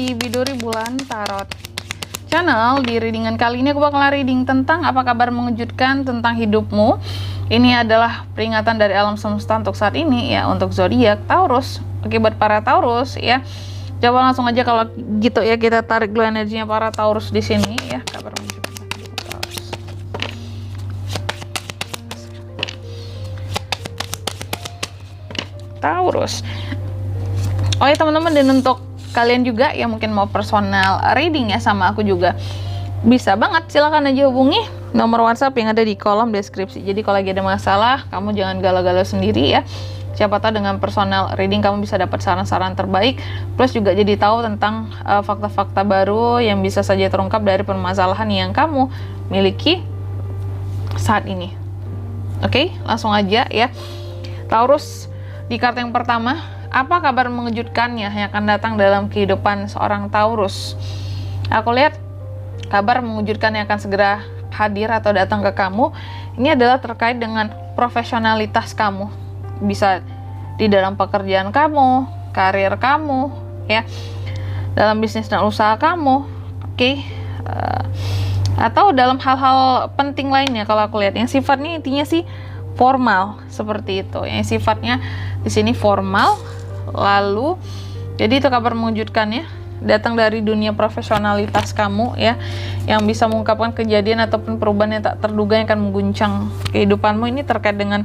di Biduri Bulan Tarot Channel. Di readingan kali ini aku bakal reading tentang apa kabar mengejutkan tentang hidupmu. Ini adalah peringatan dari alam semesta untuk saat ini ya, untuk zodiak Taurus. Oke, buat para Taurus ya, coba langsung aja kalau gitu ya, kita tarik dulu energinya para Taurus di sini ya, kabar mengejutkan Taurus. Taurus. Oh ya teman-teman, dan untuk kalian juga yang mungkin mau personal reading ya sama aku juga, bisa banget, silahkan aja hubungi nomor WhatsApp yang ada di kolom deskripsi. Jadi kalau lagi ada masalah, kamu jangan galau-galau sendiri ya. Siapa tahu dengan personal reading kamu bisa dapat saran-saran terbaik, plus juga jadi tahu tentang fakta-fakta baru yang bisa saja terungkap dari permasalahan yang kamu miliki saat ini. Oke, langsung aja ya. Taurus, di kartu yang pertama, apa kabar mengejutkannya yang akan datang dalam kehidupan seorang Taurus? Aku lihat kabar mengejutkan yang akan segera hadir atau datang ke kamu. Ini adalah terkait dengan profesionalitas kamu. Bisa di dalam pekerjaan kamu, karir kamu, ya, dalam bisnis dan usaha kamu, oke? Atau dalam hal-hal penting lainnya. Kalau aku lihat yang sifatnya intinya sih formal seperti itu. Yang sifatnya di sini formal. Lalu jadi itu kabar mengejutkannya datang dari dunia profesionalitas kamu ya, yang bisa mengungkapkan kejadian ataupun perubahan yang tak terduga yang akan mengguncang kehidupanmu. Ini terkait dengan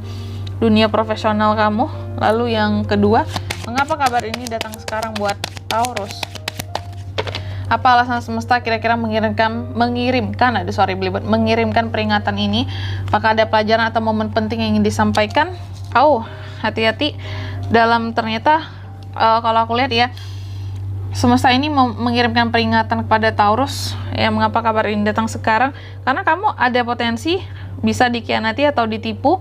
dunia profesional kamu. Lalu yang kedua, mengapa kabar ini datang sekarang buat Taurus? Apa alasan semesta kira-kira mengirimkan peringatan ini? Apakah ada pelajaran atau momen penting yang ingin disampaikan? Hati-hati dalam ternyata kalau aku lihat ya, semesta ini mengirimkan peringatan kepada Taurus ya. Mengapa kabar ini datang sekarang? Karena kamu ada potensi bisa dikhianati atau ditipu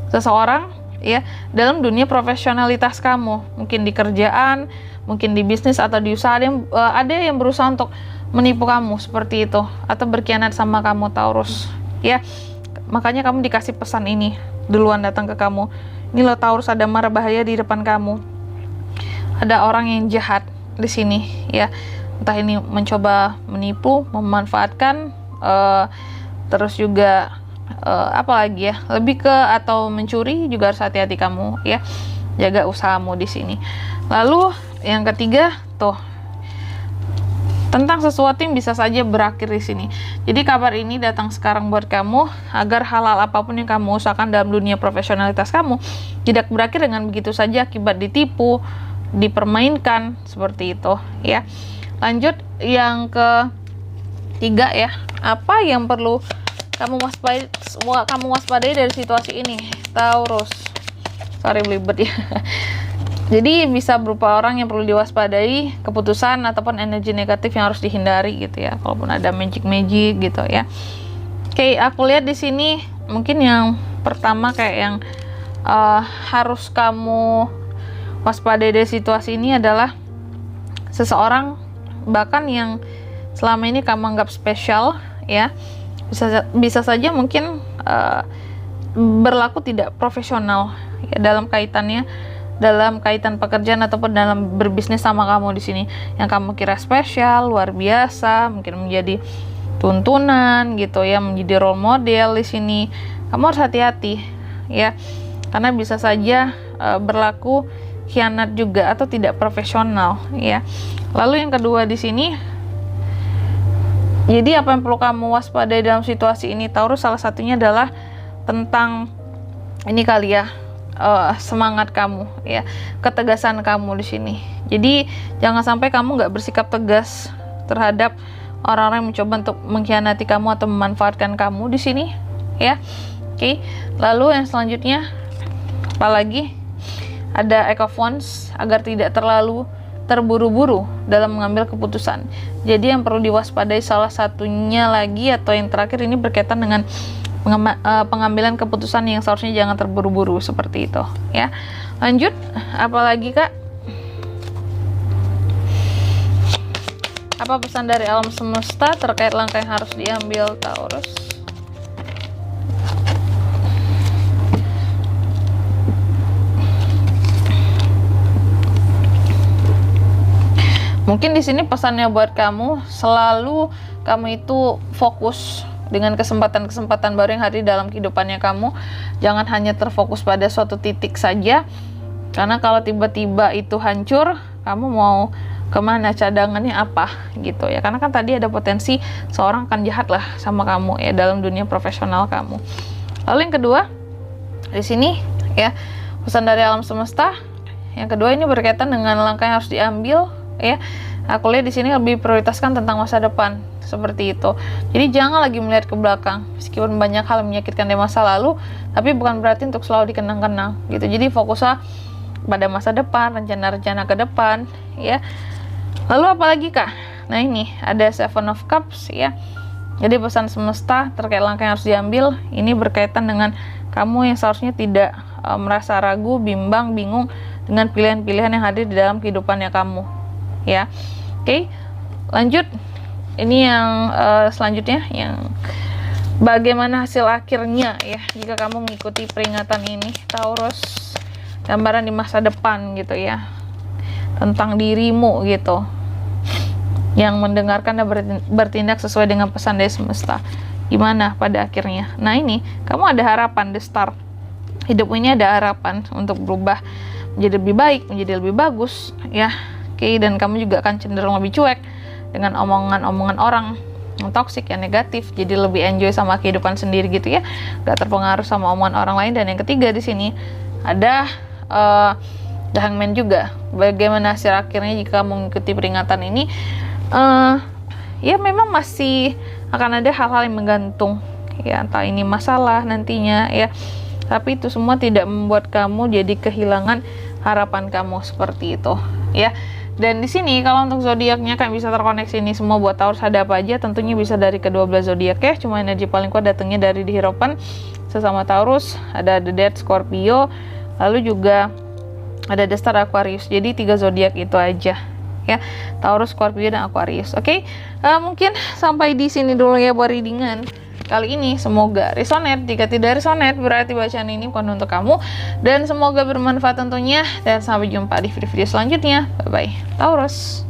seseorang ya dalam dunia profesionalitas kamu, mungkin di kerjaan, mungkin di bisnis atau di usaha. Ada yang berusaha untuk menipu kamu seperti itu atau berkhianat sama kamu Taurus ya. Makanya kamu dikasih pesan ini duluan datang ke kamu. Ini loh Taurus, ada mara bahaya di depan kamu. Ada orang yang jahat di sini ya. Entah ini mencoba menipu, memanfaatkan, terus juga apalagi ya, lebih ke atau mencuri. Juga harus hati-hati kamu ya. Jaga usahamu di sini. Lalu yang ketiga tuh, tentang sesuatu yang bisa saja berakhir di sini. Jadi kabar ini datang sekarang buat kamu agar hal-hal apapun yang kamu usahakan dalam dunia profesionalitas kamu tidak berakhir dengan begitu saja akibat ditipu, dipermainkan seperti itu ya. Lanjut yang ketiga ya, apa yang perlu kamu waspadai dari situasi ini Taurus? Sorry belibet ya. Jadi bisa berupa orang yang perlu diwaspadai, keputusan ataupun energi negatif yang harus dihindari gitu ya. Kalaupun ada magic gitu ya. Oke, aku lihat di sini mungkin yang pertama kayak yang harus kamu waspadai dari situasi ini adalah seseorang bahkan yang selama ini kamu anggap spesial ya. Bisa saja mungkin berlaku tidak profesional ya, dalam kaitan pekerjaan ataupun dalam berbisnis sama kamu di sini. Yang kamu kira spesial, luar biasa, mungkin menjadi tuntunan gitu ya, menjadi role model di sini. Kamu harus hati-hati ya, karena bisa saja berlaku khianat juga atau tidak profesional ya. Lalu yang kedua di sini, jadi apa yang perlu kamu waspadai dalam situasi ini Taurus? Salah satunya adalah tentang ini kali ya, semangat kamu ya, ketegasan kamu di sini. Jadi jangan sampai kamu nggak bersikap tegas terhadap orang-orang yang mencoba untuk mengkhianati kamu atau memanfaatkan kamu di sini ya. Oke. Lalu yang selanjutnya apalagi, ada Eight of Wands, agar tidak terlalu terburu-buru dalam mengambil keputusan. Jadi yang perlu diwaspadai salah satunya lagi atau yang terakhir ini berkaitan dengan pengambilan keputusan yang seharusnya jangan terburu-buru seperti itu ya. Lanjut, apalagi Kak? Apa pesan dari alam semesta terkait langkah yang harus diambil Taurus? Mungkin di sini pesannya buat kamu, selalu kamu itu fokus dengan kesempatan-kesempatan baru yang hadir dalam kehidupannya kamu. Jangan hanya terfokus pada suatu titik saja, karena kalau tiba-tiba itu hancur, kamu mau kemana, cadangannya apa gitu ya. Karena kan tadi ada potensi seorang akan jahat lah sama kamu ya dalam dunia profesional kamu. Lalu yang kedua, di sini ya, pesan dari alam semesta. Yang kedua ini berkaitan dengan langkah yang harus diambil ya. Aku lihat di sini lebih prioritaskan tentang masa depan, seperti itu. Jadi jangan lagi melihat ke belakang, meskipun banyak hal menyakitkan di masa lalu, tapi bukan berarti untuk selalu dikenang-kenang gitu. Jadi fokuslah pada masa depan, rencana-rencana ke depan ya. Lalu apalagi kah? Nah ini ada Seven of Cups ya. Jadi pesan semesta terkait langkah yang harus diambil ini berkaitan dengan kamu yang seharusnya tidak merasa ragu, bimbang, bingung dengan pilihan-pilihan yang hadir di dalam kehidupannya kamu ya. Oke, lanjut. Ini yang selanjutnya, yang bagaimana hasil akhirnya ya jika kamu mengikuti peringatan ini, Taurus. Gambaran di masa depan gitu ya, tentang dirimu gitu, yang mendengarkan dan bertindak sesuai dengan pesan dari semesta. Gimana pada akhirnya? Nah ini, kamu ada harapan, the star. Hidup ini ada harapan untuk berubah menjadi lebih baik, menjadi lebih bagus ya. Oke, dan kamu juga akan cenderung lebih cuek dengan omongan-omongan orang yang toksik, yang negatif. Jadi lebih enjoy sama kehidupan sendiri gitu ya, gak terpengaruh sama omongan orang lain. Dan yang ketiga di sini ada The Hangman juga. Bagaimana hasil akhirnya jika mengikuti peringatan ini? Ya memang masih akan ada hal-hal yang menggantung ya, entah ini masalah nantinya ya, tapi itu semua tidak membuat kamu jadi kehilangan harapan kamu, seperti itu ya. Dan di sini kalau untuk zodiaknya kan bisa terkoneksi ini semua buat Taurus ada apa aja, tentunya bisa dari ke-12 zodiak ya. Cuma energi paling kuat datangnya dari di Hierophant sesama Taurus, ada The Death Scorpio, lalu juga ada The Star Aquarius. Jadi 3 zodiak itu aja ya, Taurus, Scorpio, dan Aquarius. Oke, mungkin sampai di sini dulu ya buat readingan kali ini. Semoga resonate. Jika tidak resonate berarti bacaan ini bukan untuk kamu, dan semoga bermanfaat tentunya. Dan sampai jumpa di video-video selanjutnya. Bye bye Taurus.